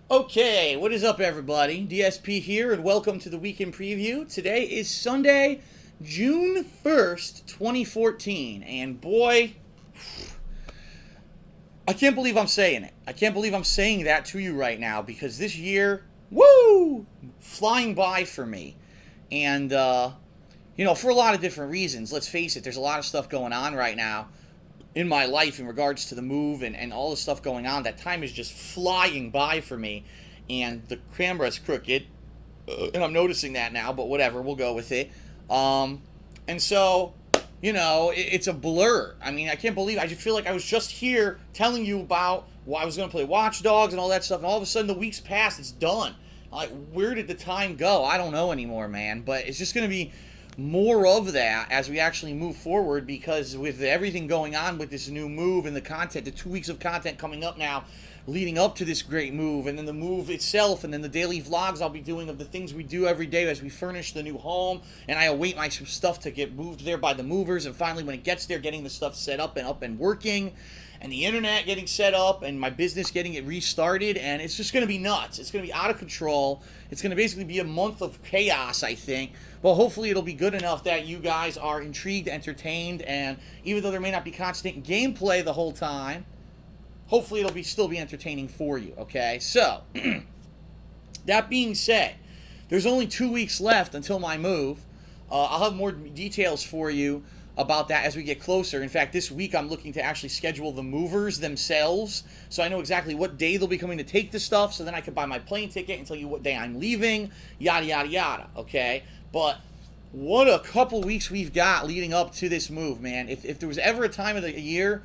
Okay, what is up, everybody? DSP here, and welcome to the weekend preview. Today is Sunday, June 1st, 2014, and boy, I can't believe I'm saying it. I can't believe I'm saying that to you right now because this year, woo, flying by for me. And, for a lot of different reasons. Let's face it, there's a lot of stuff going on right now in my life in regards to the move and all the stuff going on. That time is just flying by for me, and the camera's crooked, and I'm noticing that now, but whatever, we'll go with it. And so, it's a blur. I mean, I can't believe, I just feel like I was just here telling you about why I was going to play Watch Dogs and all that stuff, and all of a sudden the week's passed, it's done. Like, where did the time go? I don't know anymore, man, but it's just going to be more of that as we actually move forward, because with everything going on with this new move and the content, the 2 weeks of content coming up now leading up to this great move, and then the move itself, and then the daily vlogs I'll be doing of the things we do every day as we furnish the new home, and I await my stuff to get moved there by the movers, and finally when it gets there, getting the stuff set up and working, and the internet getting set up, and my business getting it restarted, and it's just going to be nuts. It's going to be out of control. It's going to basically be a month of chaos, I think. But hopefully it'll be good enough that you guys are intrigued, entertained, and even though there may not be constant gameplay the whole time, hopefully it'll still be entertaining for you, okay? So, that being said, there's only 2 weeks left until my move. I'll have more details for you about that as we get closer. In fact, this week I'm looking to actually schedule the movers themselves, so I know exactly what day they'll be coming to take the stuff, so then I can buy my plane ticket and tell you what day I'm leaving, yada, yada, yada, okay? But what a couple weeks we've got leading up to this move, man. If there was ever a time of the year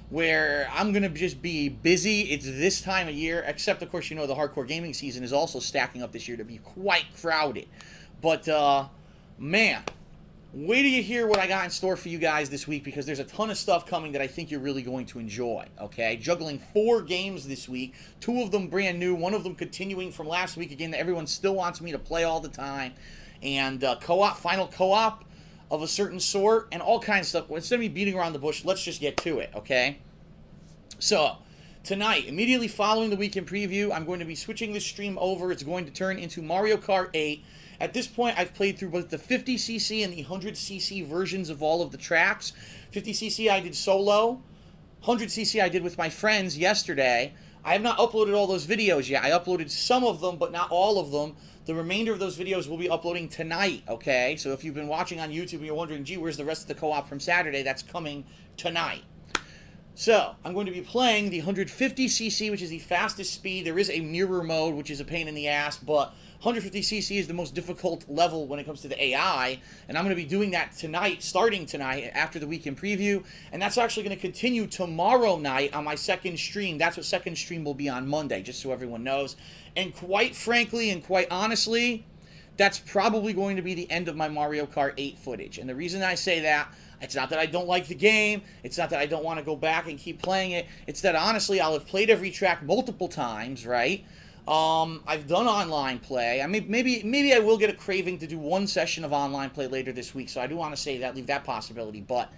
where I'm going to just be busy, it's this time of year, except, of course, the hardcore gaming season is also stacking up this year to be quite crowded. But, man, wait till you hear what I got in store for you guys this week, because there's a ton of stuff coming that I think you're really going to enjoy, okay? Juggling 4 games this week, 2 of them brand new, 1 of them continuing from last week, again, that everyone still wants me to play all the time, and final co-op of a certain sort, and all kinds of stuff. Instead of me beating around the bush, let's just get to it, okay? So, tonight, immediately following the weekend preview, I'm going to be switching this stream over. It's going to turn into Mario Kart 8. At this point, I've played through both the 50cc and the 100cc versions of all of the tracks. 50cc I did solo. 100cc I did with my friends yesterday. I have not uploaded all those videos yet. I uploaded some of them, but not all of them. The remainder of those videos will be uploading tonight, okay? So if you've been watching on YouTube and you're wondering, gee, where's the rest of the co-op from Saturday? That's coming tonight. So, I'm going to be playing the 150cc, which is the fastest speed. There is a mirror mode, which is a pain in the ass, but 150cc is the most difficult level when it comes to the AI, and I'm going to be doing that tonight, starting tonight, after the weekend preview, and that's actually going to continue tomorrow night on my second stream. That's what second stream will be on Monday, just so everyone knows. And quite frankly and quite honestly, that's probably going to be the end of my Mario Kart 8 footage. And the reason I say that, it's not that I don't like the game, it's not that I don't want to go back and keep playing it, it's that honestly I'll have played every track multiple times, right? I've done online play. I mean, maybe I will get a craving to do 1 session of online play later this week, so I do want to say that, leave that possibility, but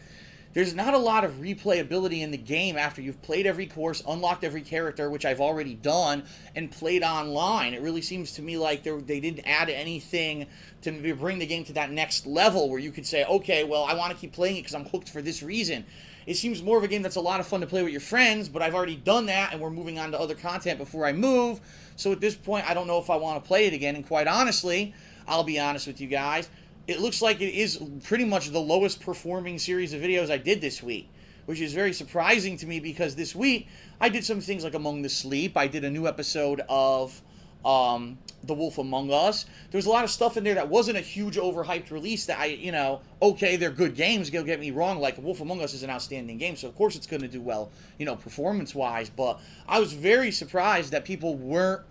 there's not a lot of replayability in the game after you've played every course, unlocked every character, which I've already done, and played online. It really seems to me like they didn't add anything to bring the game to that next level where you could say, okay, well, I want to keep playing it because I'm hooked for this reason. It seems more of a game that's a lot of fun to play with your friends, but I've already done that, and we're moving on to other content before I move. So at this point, I don't know if I want to play it again, and quite honestly, I'll be honest with you guys, it looks like it is pretty much the lowest performing series of videos I did this week, which is very surprising to me because this week I did some things like Among the Sleep. I did a new episode of The Wolf Among Us. There was a lot of stuff in there that wasn't a huge overhyped release that okay, they're good games, don't get me wrong, like Wolf Among Us is an outstanding game, so of course it's going to do well, performance-wise, but I was very surprised that people weren't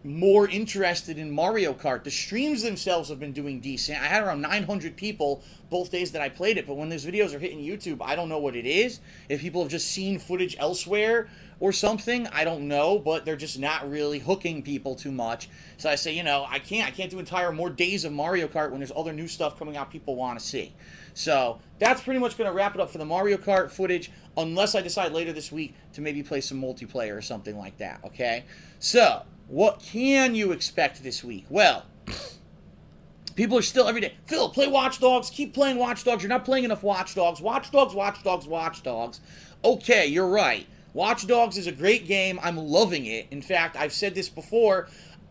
more interested in Mario Kart. The streams themselves have been doing decent. I had around 900 people both days that I played it, but when those videos are hitting YouTube, I don't know what it is. If people have just seen footage elsewhere or something, I don't know, but they're just not really hooking people too much. So I say, I can't do entire more days of Mario Kart when there's other new stuff coming out people want to see. So that's pretty much going to wrap it up for the Mario Kart footage, unless I decide later this week to maybe play some multiplayer or something like that, okay? So What can you expect this week? Well, people are still every day, Phil, play Watch Dogs. Keep playing Watch Dogs. You're not playing enough Watch Dogs. Watch Dogs, Watch Dogs, Watch Dogs. Okay, you're right. Watch Dogs is a great game. I'm loving it. In fact, I've said this before.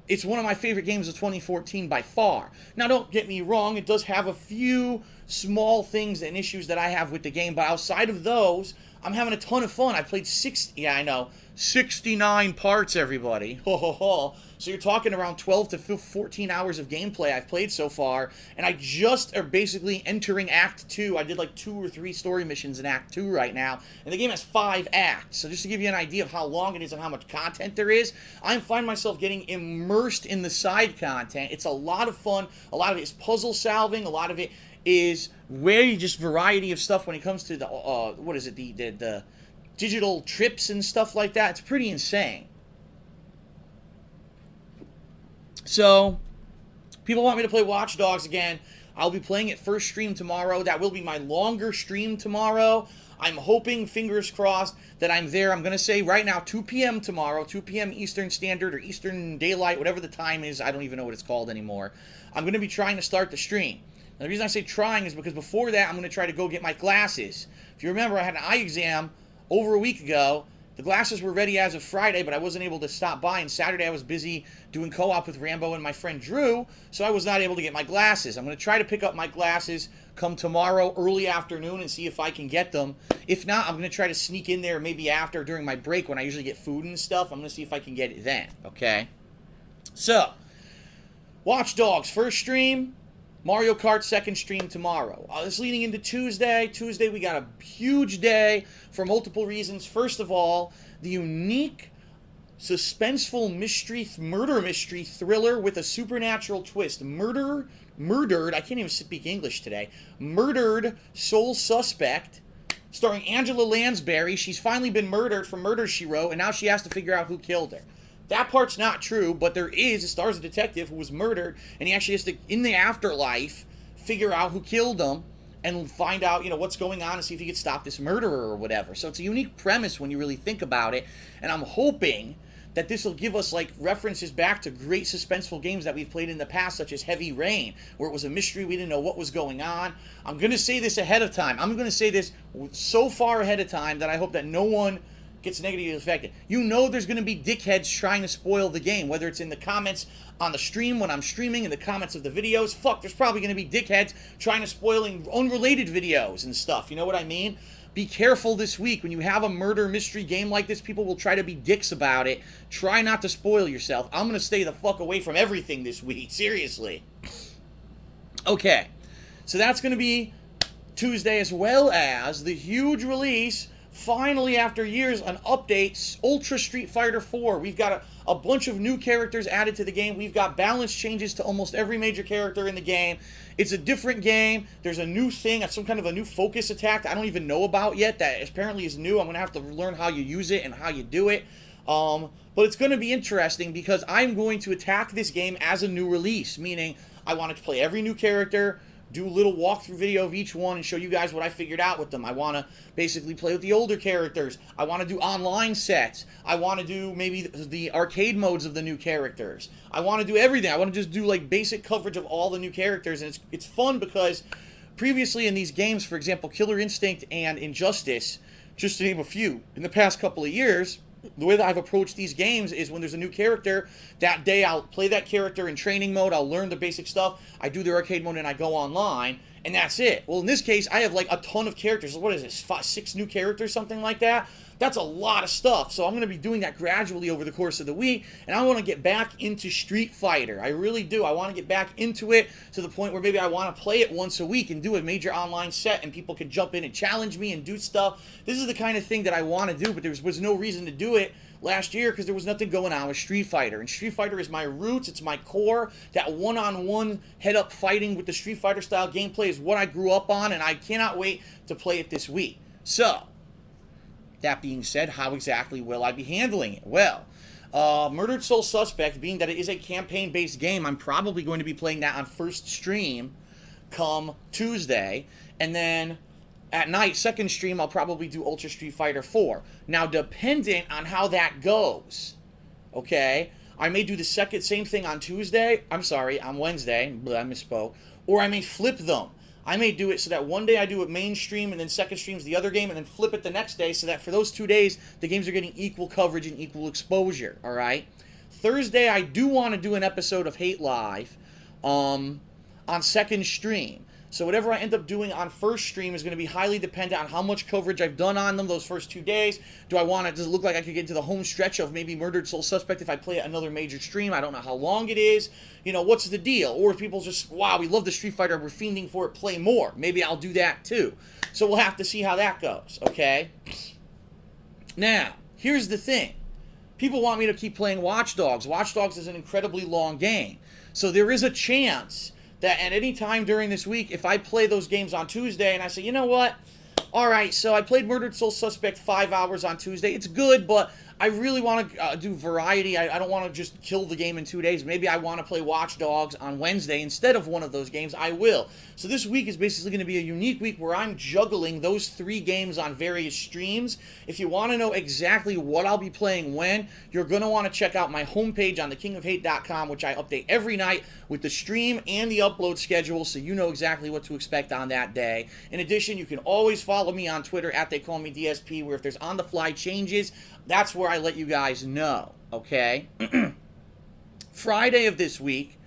It's one of my favorite games of 2014 by far. Now, don't get me wrong. It does have a few small things and issues that I have with the game. But outside of those, I'm having a ton of fun. I played 69 parts, everybody. Ho, ho, ho. So you're talking around 12 to 14 hours of gameplay I've played so far. And I just are basically entering Act 2. I did like 2 or 3 story missions in Act 2 right now. And the game has 5 acts. So just to give you an idea of how long it is and how much content there is, I find myself getting immersed in the side content. It's a lot of fun. A lot of it is puzzle solving. A lot of it is very just variety of stuff when it comes to the, what is it, the digital trips and stuff like that. It's pretty insane. So, people want me to play Watch Dogs again. I'll be playing it first stream tomorrow. That will be my longer stream tomorrow. I'm hoping, fingers crossed, that I'm there. I'm going to say right now 2 p.m. tomorrow, 2 p.m. Eastern Standard or Eastern Daylight, whatever the time is. I don't even know what it's called anymore. I'm going to be trying to start the stream. Now, the reason I say trying is because before that, I'm going to try to go get my glasses. If you remember, I had an eye exam over a week ago. The glasses were ready as of Friday, but I wasn't able to stop by. And Saturday, I was busy doing co-op with Rambo and my friend Drew, so I was not able to get my glasses. I'm going to try to pick up my glasses come tomorrow early afternoon and see if I can get them. If not, I'm going to try to sneak in there maybe after during my break when I usually get food and stuff. I'm going to see if I can get it then, okay? So, Watch Dogs, first stream. Mario Kart second stream tomorrow. This leading into Tuesday. Tuesday we got a huge day for multiple reasons. First of all, the unique, suspenseful murder mystery thriller with a supernatural twist. Murdered, I can't even speak English today. Murdered Sole Suspect, starring Angela Lansbury. She's finally been murdered from Murder, She Wrote, and now she has to figure out who killed her. That part's not true, but there is. It stars a detective who was murdered, and he actually has to, in the afterlife, figure out who killed him and find out, what's going on and see if he can stop this murderer or whatever. So it's a unique premise when you really think about it, and I'm hoping that this will give us, references back to great suspenseful games that we've played in the past, such as Heavy Rain, where it was a mystery, we didn't know what was going on. I'm going to say this ahead of time. I'm going to say this so far ahead of time that I hope that no one gets negatively affected. There's going to be dickheads trying to spoil the game, whether it's in the comments on the stream when I'm streaming, in the comments of the videos. There's probably going to be dickheads trying to spoil unrelated videos and stuff. You know what I mean? Be careful this week. When you have a murder mystery game like this, people will try to be dicks about it. Try not to spoil yourself. I'm going to stay the fuck away from everything this week. Seriously. Okay. So that's going to be Tuesday, as well as the huge release, finally, after years, an update, Ultra Street Fighter 4. We've got a bunch of new characters added to the game. We've got balance changes to almost every major character in the game. It's a different game. There's a new thing, some kind of a new focus attack that I don't even know about yet that apparently is new. I'm going to have to learn how you use it and how you do it. But it's going to be interesting because I'm going to attack this game as a new release, meaning I want to play every new character, do a little walkthrough video of each one and show you guys what I figured out with them. I want to basically play with the older characters. I want to do online sets. I want to do maybe the arcade modes of the new characters. I want to do everything. I want to just do basic coverage of all the new characters, and it's fun because previously in these games, for example, Killer Instinct and Injustice, just to name a few, in the past couple of years, the way that I've approached these games is when there's a new character, that day I'll play that character in training mode, I'll learn the basic stuff, I do the arcade mode, and I go online, and that's it. Well, in this case, I have a ton of characters. What is this, 6 new characters, something like that? That's a lot of stuff, so I'm going to be doing that gradually over the course of the week, and I want to get back into Street Fighter. I really do. I want to get back into it to the point where maybe I want to play it once a week and do a major online set, and people can jump in and challenge me and do stuff. This is the kind of thing that I want to do, but there was no reason to do it last year because there was nothing going on with Street Fighter. And Street Fighter is my roots, it's my core. That one-on-one head-up fighting with the Street Fighter style gameplay is what I grew up on, and I cannot wait to play it this week. So, that being said, how exactly will I be handling it? Well, Murdered Soul Suspect, being that it is a campaign-based game, I'm probably going to be playing that on first stream come Tuesday, and then at night, second stream, I'll probably do Ultra Street Fighter 4. Now, dependent on how that goes, okay, I may do the same thing on Tuesday. I'm sorry, on Wednesday. I misspoke. Or I may flip them. I may do it so that one day I do it mainstream and then second stream's the other game and then flip it the next day so that for those 2 days, the games are getting equal coverage and equal exposure, all right? Thursday, I do want to do an episode of Hate Live on second stream. So whatever I end up doing on first stream is going to be highly dependent on how much coverage I've done on them those first 2 days. Do I want it? Does it look like I could get into the home stretch of maybe Murdered Soul Suspect if I play another major stream? I don't know how long it is. You know, what's the deal? Or if people just, wow, we love the Street Fighter, we're fiending for it, play more. Maybe I'll do that too. So we'll have to see how that goes, okay? Now, here's the thing. People want me to keep playing Watch Dogs. Watch Dogs is an incredibly long game. So there is a chance that at any time during this week, if I play those games on Tuesday and I say, you know what? All right, so I played Murdered Soul Suspect 5 hours on Tuesday. It's good, but I really want to do variety. I don't want to just kill the game in 2 days. Maybe I want to play Watch Dogs on Wednesday instead of one of those games. I will. So this week is basically going to be a unique week where I'm juggling those 3 games on various streams. If you want to know exactly what I'll be playing when, you're going to want to check out my homepage on thekingofhate.com, which I update every night with the stream and the upload schedule, so you know exactly what to expect on that day. In addition, you can always follow me on Twitter at TheyCallMeDSP, where if there's on-the-fly changes, that's where I let you guys know, okay? Friday of this week,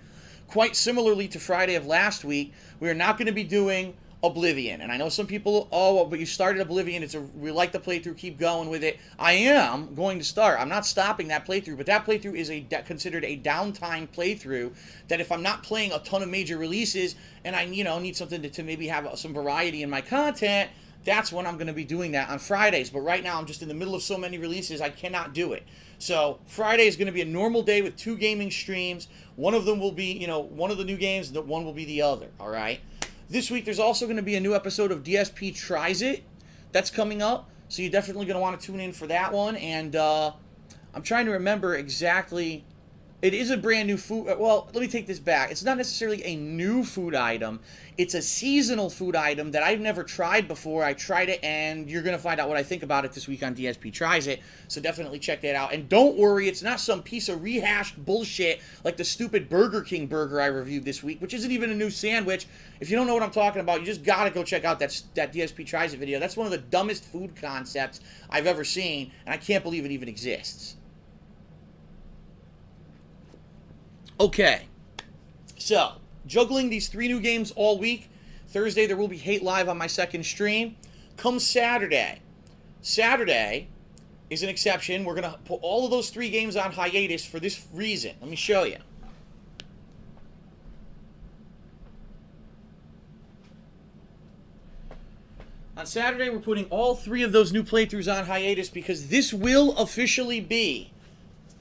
quite similarly to Friday of last week, we are not going to be doing Oblivion. And I know some people, oh, but you started Oblivion, we like the playthrough, keep going with it. I am going to start. I'm not stopping that playthrough, but that playthrough is considered a downtime playthrough that if I'm not playing a ton of major releases and I, need something to maybe have some variety in my content, that's when I'm going to be doing that on Fridays. But right now, I'm just in the middle of so many releases, I cannot do it. So Friday is going to be a normal day with 2 gaming streams. One of them will be, one of the new games, one will be the other, all right? This week, there's also going to be a new episode of DSP Tries It that's coming up. So you're definitely going to want to tune in for that one. And I'm trying to remember exactly. It is a brand new food. Well, let me take this back. It's not necessarily a new food item. It's a seasonal food item that I've never tried before. I tried it, and you're going to find out what I think about it this week on DSP Tries It. So definitely check that out. And don't worry, it's not some piece of rehashed bullshit like the stupid Burger King burger I reviewed this week, which isn't even a new sandwich. If you don't know what I'm talking about, you just got to go check out that DSP Tries It video. That's one of the dumbest food concepts I've ever seen, and I can't believe it even exists. Okay, so juggling these 3 new games all week. Thursday, there will be Hate Live on my second stream. Come Saturday. Saturday is an exception. We're going to put all of those 3 games on hiatus for this reason. Let me show you. On Saturday, we're putting all 3 of those new playthroughs on hiatus because this will officially be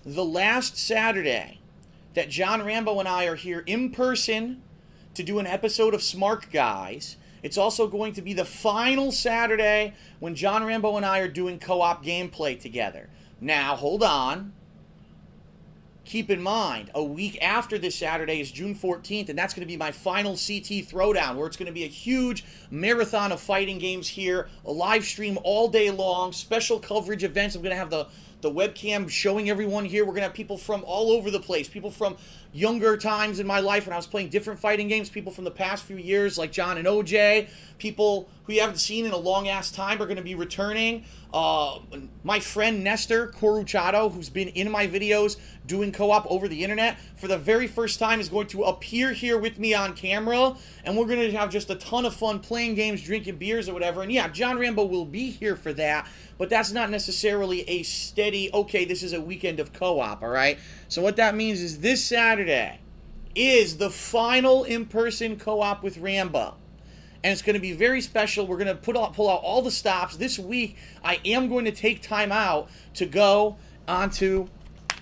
the last Saturday that John Rambo and I are here in person to do an episode of Smart Guys. It's also going to be the final Saturday when John Rambo and I are doing co-op gameplay together. Now, hold on. Keep in mind, a week after this Saturday is June 14th, and that's going to be my final CT Throwdown, where it's going to be a huge marathon of fighting games here, a live stream all day long, special coverage events. I'm going to have the webcam showing everyone here. We're going to have people from all over the place, people from younger times in my life when I was playing different fighting games, people from the past few years like John and OJ, people who you haven't seen in a long-ass time are going to be returning. My friend Nestor Coruchado, who's been in my videos doing co-op over the internet, for the very first time is going to appear here with me on camera, and we're going to have just a ton of fun playing games, drinking beers or whatever. And yeah, John Rambo will be here for that, but that's not necessarily a steady, okay, this is a weekend of co-op, all right? So what that means is this Saturday is the final in-person co-op with Rambo. And it's going to be very special. We're going to pull out all the stops. This week, I am going to take time out to go onto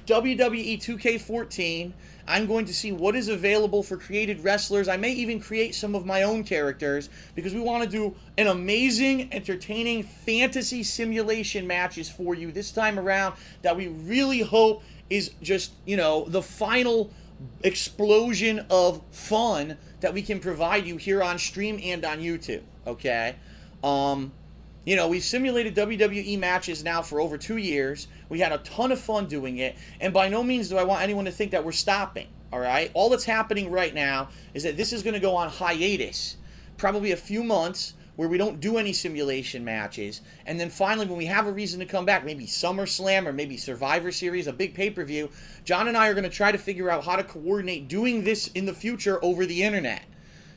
WWE 2K14. I'm going to see what is available for created wrestlers. I may even create some of my own characters because we want to do an amazing, entertaining fantasy simulation matches for you this time around that we really hope is just, the final explosion of fun that we can provide you here on stream and on YouTube, okay? You know, we've simulated WWE matches now for over 2 years. We had a ton of fun doing it, and by no means do I want anyone to think that we're stopping, all right? All that's happening right now is that this is going to go on hiatus, probably a few months, where we don't do any simulation matches, and then finally when we have a reason to come back, maybe SummerSlam or maybe Survivor Series, a big pay-per-view, John and I are going to try to figure out how to coordinate doing this in the future over the internet.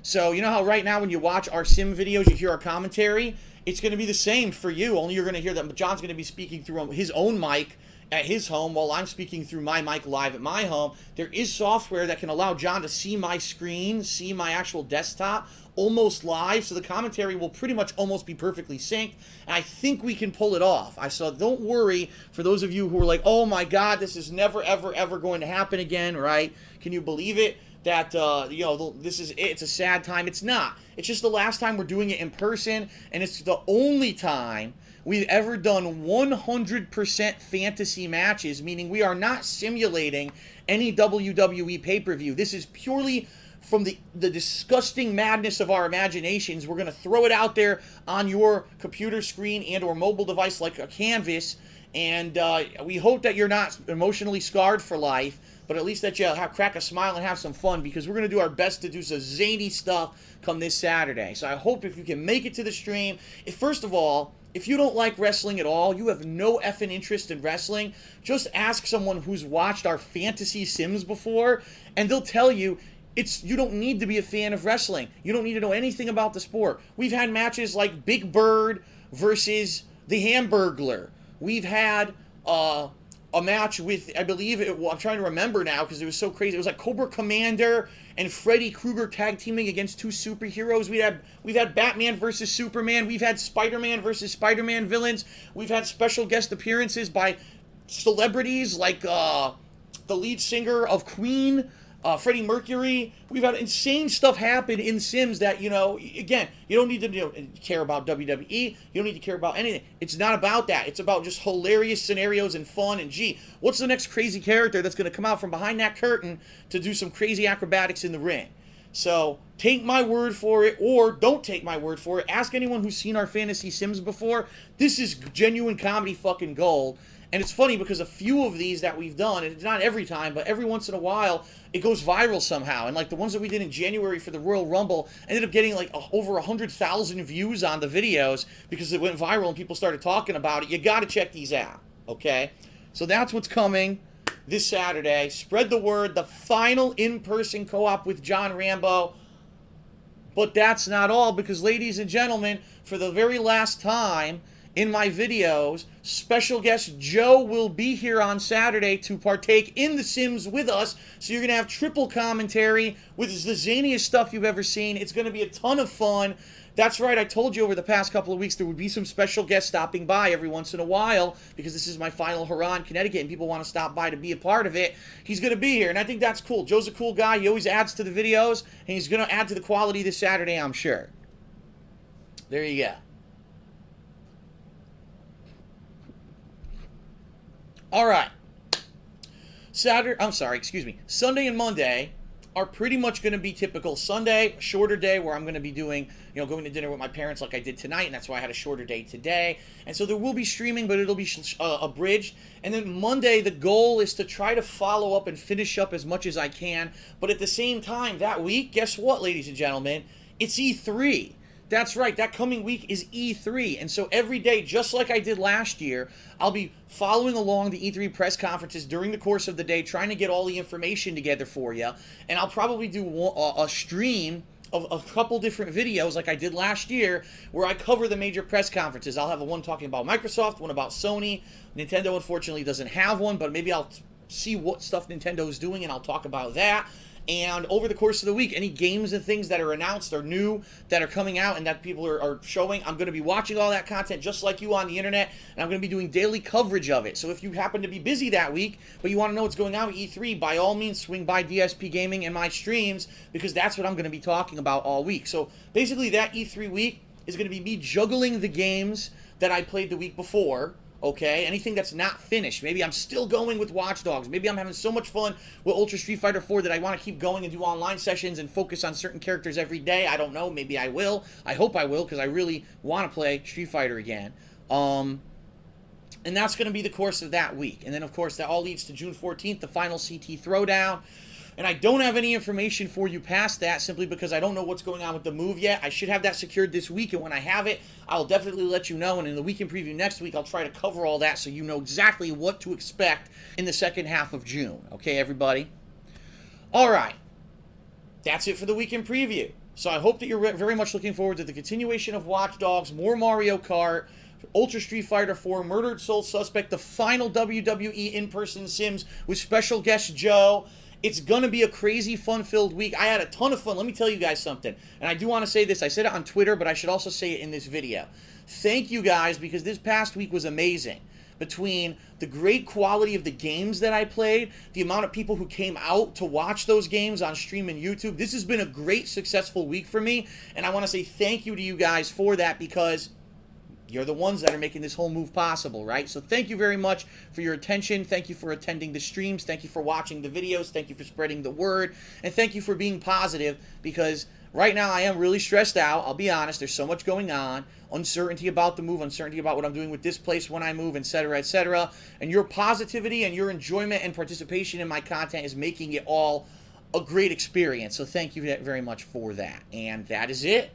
So you know how right now when you watch our sim videos, you hear our commentary? It's going to be the same for you, only you're going to hear that John's going to be speaking through his own mic at his home while I'm speaking through my mic live at my home. There is software that can allow John to see my screen, see my actual desktop, almost live, so the commentary will pretty much almost be perfectly synced, and I think we can pull it off. So don't worry for those of you who are like, oh my God, this is never, ever, ever going to happen again, right? Can you believe it? That, you know, this is it. It's a sad time. It's not. It's just the last time we're doing it in person, and it's the only time we've ever done 100% fantasy matches, meaning we are not simulating any WWE pay-per-view. This is purely from the disgusting madness of our imaginations. We're going to throw it out there on your computer screen and or mobile device like a canvas, and we hope that you're not emotionally scarred for life, but at least that you crack a smile and have some fun, because we're going to do our best to do some zany stuff come this Saturday. So I hope if you can make it to the stream. First of all, if you don't like wrestling at all, you have no effing interest in wrestling, just ask someone who's watched our fantasy sims before, and they'll tell you you don't need to be a fan of wrestling. You don't need to know anything about the sport. We've had matches like Big Bird versus the Hamburglar. We've had a match with, I believe, I'm trying to remember now because it was so crazy. It was like Cobra Commander and Freddy Krueger tag teaming against two superheroes. We've had Batman versus Superman. We've had Spider-Man versus Spider-Man villains. We've had special guest appearances by celebrities like the lead singer of Queen, Freddie Mercury. We've had insane stuff happen in Sims that, you know, again, you don't need to care about WWE. You don't need to care about anything. It's not about that. It's about just hilarious scenarios and fun. And gee, what's the next crazy character that's going to come out from behind that curtain to do some crazy acrobatics in the ring? So take my word for it, or don't take my word for it. Ask anyone who's seen our fantasy Sims before. This is genuine comedy fucking gold. And it's funny because a few of these that we've done, and it's not every time, but every once in a while, it goes viral somehow. And like the ones that we did in January for the Royal Rumble ended up getting like over 100,000 views on the videos because it went viral and people started talking about it. You got to check these out, okay? So that's what's coming this Saturday. Spread the word. The final in-person co-op with John Rambo. But that's not all, because ladies and gentlemen, for the very last time in my videos, special guest Joe will be here on Saturday to partake in the Sims with us. So you're going to have triple commentary with the zaniest stuff you've ever seen. It's going to be a ton of fun. That's right, I told you over the past couple of weeks there would be some special guests stopping by every once in a while, because this is my final hurrah in Connecticut and people want to stop by to be a part of it. He's going to be here, and I think that's cool. Joe's a cool guy. He always adds to the videos, and he's going to add to the quality this Saturday, I'm sure. There you go. All right. Sunday and Monday are pretty much going to be typical. Sunday, shorter day where I'm going to be doing, going to dinner with my parents like I did tonight, and that's why I had a shorter day today. And so there will be streaming, but it'll be abridged. And then Monday, the goal is to try to follow up and finish up as much as I can. But at the same time, that week, guess what, ladies and gentlemen? It's E3. That's right, that coming week is E3, and so every day, just like I did last year, I'll be following along the E3 press conferences during the course of the day, trying to get all the information together for you, and I'll probably do a stream of a couple different videos like I did last year, where I cover the major press conferences. I'll have one talking about Microsoft, one about Sony. Nintendo, unfortunately, doesn't have one, but maybe I'll see what stuff Nintendo's doing, and I'll talk about that. And over the course of the week, any games and things that are announced or new that are coming out and that people are showing, I'm going to be watching all that content just like you on the internet, and I'm going to be doing daily coverage of it. So if you happen to be busy that week, but you want to know what's going on with E3, by all means, swing by DSP Gaming and my streams, because that's what I'm going to be talking about all week. So basically that E3 week is going to be me juggling the games that I played the week before, okay? Anything that's not finished. Maybe I'm still going with Watch Dogs. Maybe I'm having so much fun with Ultra Street Fighter 4 that I want to keep going and do online sessions and focus on certain characters every day. I don't know. Maybe I will. I hope I will, because I really want to play Street Fighter again. And that's going to be the course of that week. And then, of course, that all leads to June 14th, the final CT Throwdown. And I don't have any information for you past that, simply because I don't know what's going on with the move yet. I should have that secured this week, and when I have it, I'll definitely let you know. And in the weekend preview next week, I'll try to cover all that so you know exactly what to expect in the second half of June. Okay, everybody? All right. That's it for the weekend preview. So I hope that you're very much looking forward to the continuation of Watch Dogs, more Mario Kart, Ultra Street Fighter 4, Murdered Soul Suspect, the final WWE in-person Sims with special guest Joe. It's going to be a crazy, fun-filled week. I had a ton of fun. Let me tell you guys something. And I do want to say this. I said it on Twitter, but I should also say it in this video. Thank you guys, because this past week was amazing. Between the great quality of the games that I played, the amount of people who came out to watch those games on stream and YouTube, this has been a great, successful week for me. And I want to say thank you to you guys for that, because you're the ones that are making this whole move possible, right? So thank you very much for your attention. Thank you for attending the streams. Thank you for watching the videos. Thank you for spreading the word. And thank you for being positive, because right now I am really stressed out. I'll be honest. There's so much going on. Uncertainty about the move, uncertainty about what I'm doing with this place when I move, etc., etc. And your positivity and your enjoyment and participation in my content is making it all a great experience. So thank you very much for that. And that is it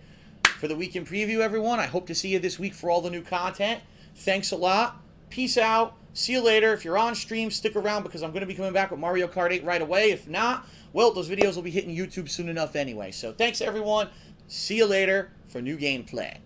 for the weekend preview, everyone. I hope to see you this week for all the new content. Thanks a lot. Peace out. See you later. If you're on stream, stick around, because I'm going to be coming back with Mario Kart 8 right away. If not, well, those videos will be hitting YouTube soon enough anyway. So thanks, everyone. See you later for new gameplay.